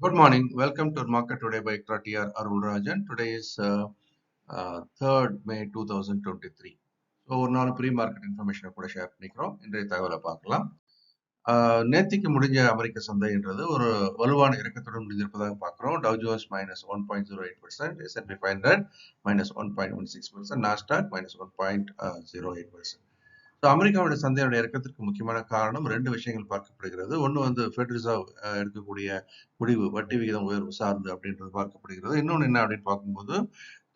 Good morning. Welcome to Market Today by ECTRA Arulrajhan. Today is 3rd May 2023. So ஒரு நாள் pre market இன்ஃபர்மேஷனை கூட share பண்ணிக்கிறோம். இன்றைய தகவலை பார்க்கலாம். நேத்திக்கு முடிஞ்ச அமெரிக்க சந்தைன்றது ஒரு வலுவான இறக்கத்துடன் முடிந்திருப்பதாக பார்க்கிறோம். Tau Jones -1.08%, S&P 500 -1.16%, Nasdaq -1.08%. அமெரிக்காவுடைய சந்தையுடைய இறக்கத்திற்கு முக்கியமான காரணம் ரெண்டு விஷயங்கள் பார்க்கப்படுகிறது. ஒன்று வந்து ஃபெட் ரிசர்வ் எடுக்கக்கூடிய முடிவு வட்டி விகிதம் உயர்வு சார்ந்து அப்படின்றது பார்க்கப்படுகிறது. இன்னொன்று என்ன அப்படின்னு பார்க்கும்போது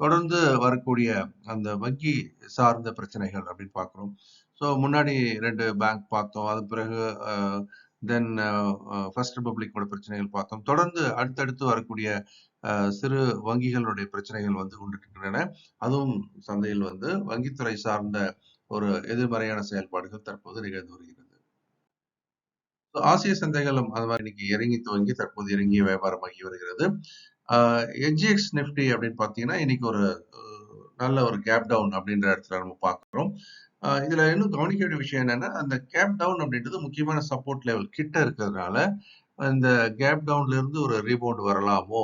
தொடர்ந்து வரக்கூடிய அந்த வங்கி சார்ந்த பிரச்சனைகள் அப்படின்னு பார்க்குறோம். ஸோ முன்னாடி ரெண்டு பேங்க் பார்த்தோம், அது பிறகு தென் ஃபர்ஸ்ட் ரிபப்ளிக்கோட பிரச்சனைகள் பார்த்தோம். தொடர்ந்து அடுத்தடுத்து வரக்கூடிய சிறு வங்கிகளுடைய பிரச்சனைகள் வந்து கொண்டிருக்கின்றன. அதுவும் சந்தையில் வந்து வங்கித்துறை சார்ந்த ஒரு எதிர்மறையான செயல்பாடுகள் தற்போது நிகழ்ந்து வருகிறது. ஆசிய சந்தைகளும் அது மாதிரி இன்னைக்கு இறங்கி துவங்கி தற்போது இறங்கிய வியாபாரமாகி வருகிறது. என்ஜிஎக்ஸ் நிஃப்டி அப்படின்னு பார்த்தீங்கன்னா இன்னைக்கு ஒரு நல்ல ஒரு கேப் டவுன் அப்படின்ற இடத்துல நம்ம பார்க்குறோம். இதுல இன்னும் கவனிக்க வேண்டிய விஷயம் என்னன்னா, அந்த கேப் டவுன் அப்படின்றது முக்கியமான சப்போர்ட் லெவல் கிட்ட இருக்கிறதுனால இந்த கேப் டவுன்ல இருந்து ஒரு ரீபவுண்ட் வரலாமோ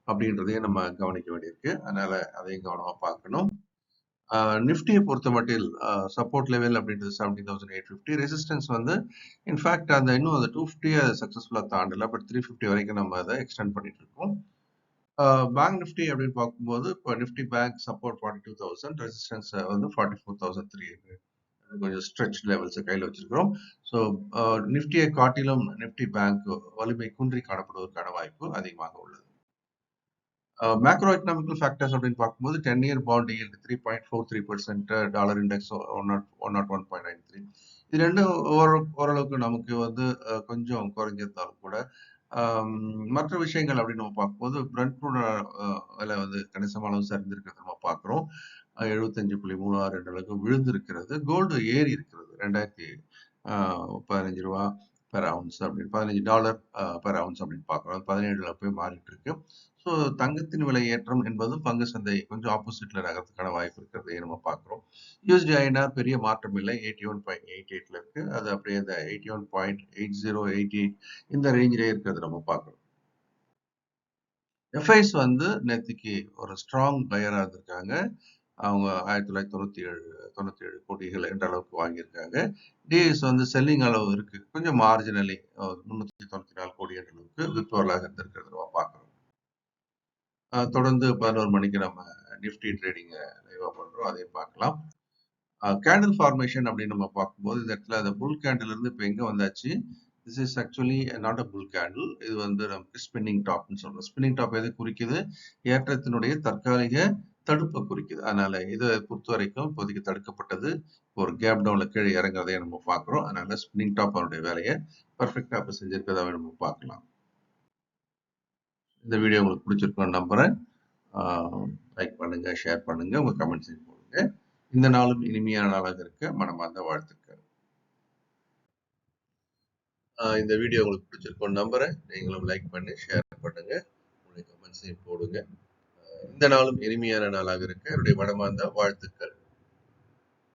அப்படின்றதையும் நம்ம கவனிக்க வேண்டியிருக்கு. அதனால அதையும் கவனமா பார்க்கணும். நிஃப்டியை பொறுத்த மட்டில் சப்போர்ட் லெவல் அப்படின்றது 17,850, ரெசிஸ்டன்ஸ் வந்து இன்ஃபேக்ட் அந்த இன்னும் அந்த 250 சக்ஸஸ்ஃபுல்லாக தாண்டல, பட் 350 வரைக்கும் நம்ம அதை எக்ஸ்டெண்ட் பண்ணிட்டு இருக்கோம். பேங்க் நிஃப்டி அப்படின்னு பார்க்கும்போது இப்போ நிஃப்டி பேங்க் சப்போர்ட் 42,000, ரெசிஸ்டன்ஸ் வந்து 44,300, கொஞ்சம் ஸ்ட்ரெச் லெவல்ஸ் கையில் வச்சிருக்கிறோம். ஸோ நிஃப்டியை காட்டிலும் நிஃப்டி பேங்க் வலிமை குன்றி காணப்படுவதற்கான வாய்ப்பு அதிகமாக உள்ளது. மேக்ரோ எக்கனாமிக்கல் ஃபேக்டர்ஸ் அப்படின்னு பார்க்கும்போது 10-year bond yield 3.43%, dollar index 101.93. இது ரெண்டும் ஓரளவுக்கு நமக்கு வந்து கொஞ்சம் குறைஞ்சிருந்தாலும் கூட மற்ற விஷயங்கள் அப்படின்னு நம்ம பார்க்கும்போது பிரெண்ட் விலை வந்து கணிசமான அளவு சரிந்திருக்கிறது நம்ம பார்க்குறோம். 75.36 அளவுக்கு விழுந்திருக்கிறது. கோல்டு ஏறி இருக்கிறது. 2015 ரூபா பெர் அவுன்ஸ் அப்படின்னு $15 பெர் அவுன்ஸ் அப்படின்னு பார்க்குறோம். 17 போய் மாறிட்டு இருக்கு. ஸோ தங்கத்தின் விலை ஏற்றம் என்பதும் பங்கு சந்தை கொஞ்சம் ஆப்போசிட்ல நகரத்துக்கான வாய்ப்பு இருக்கிறதை நம்ம பார்க்குறோம். யூஎஸ்டி ஐஎன்ஆர் பெரிய மாற்றம் இல்லை, 81.88 இருக்கு. அது அப்படியே இந்த 81.8088 இந்த ரேஞ்சிலே இருக்கிறது நம்ம பார்க்குறோம். எஃப்ஐஸ் வந்து நேற்றுக்கு ஒரு ஸ்ட்ராங் பையராக இருந்திருக்காங்க. அவங்க 1997 கோடிகள் என்ற அளவுக்கு வாங்கியிருக்காங்க. டிஎஸ் வந்து செல்லிங் அளவு இருக்கு, கொஞ்சம் மார்ஜினலி 394 கோடி என்ற அளவுக்கு விற்பவர்களாக இருந்திருக்கிறது நம்ம பார்க்குறோம். தொடர்ந்து 11 மணிக்கு நம்ம நிஃப்டி ட்ரேடிங் லைவா பண்றோம், அதையும் பார்க்கலாம். கேண்டில் ஃபார்மேஷன் அப்படின்னு நம்ம பார்க்கும்போது இந்த இடத்துல அந்த புல் கேண்டில் இருந்து இப்போ எங்க வந்தாச்சு. This is actually not a full candle. இது வந்து நமக்கு ஸ்பின்னிங் டாப்னு சொல்றோம். ஸ்பின்னிங் டாப் எது குறிக்குது? ஏற்றத்தினுடைய தற்காலிக தடுப்பை குறிக்குது. அதனால இதை பொறுத்த வரைக்கும் இப்போதைக்கு தடுக்கப்பட்டது. ஒரு கேப் டவுன்ல கீழே இறங்குறதையே நம்ம பார்க்குறோம். அதனால ஸ்பின்னிங் டாப் அவருடைய வேலையை பர்ஃபெக்டா இப்போ செஞ்சிருக்கதாவே நம்ம பார்க்கலாம். இந்த வீடியோ உங்களுக்கு பிடிச்சிருக்கும்னு நம்புறேன். லைக் பண்ணுங்க, ஷேர் பண்ணுங்க, உங்க கமெண்ட்ஸையும் போடுங்க. இந்த நாளும் இனிமையான நாளாக இருக்க மனமார்ந்த வாழ்த்துக்கள். இந்த வீடியோ உங்களுக்கு பிடிச்சிருக்கும்னு நம்புறேன். நீங்களும் லைக் பண்ணி ஷேர் பண்ணுங்க, உங்களுடைய கமெண்ட்ஸையும் போடுங்க. இந்த நாளும் இனிமையான நாளாக இருக்க என்னுடைய மனமார்ந்த வாழ்த்துக்கள்.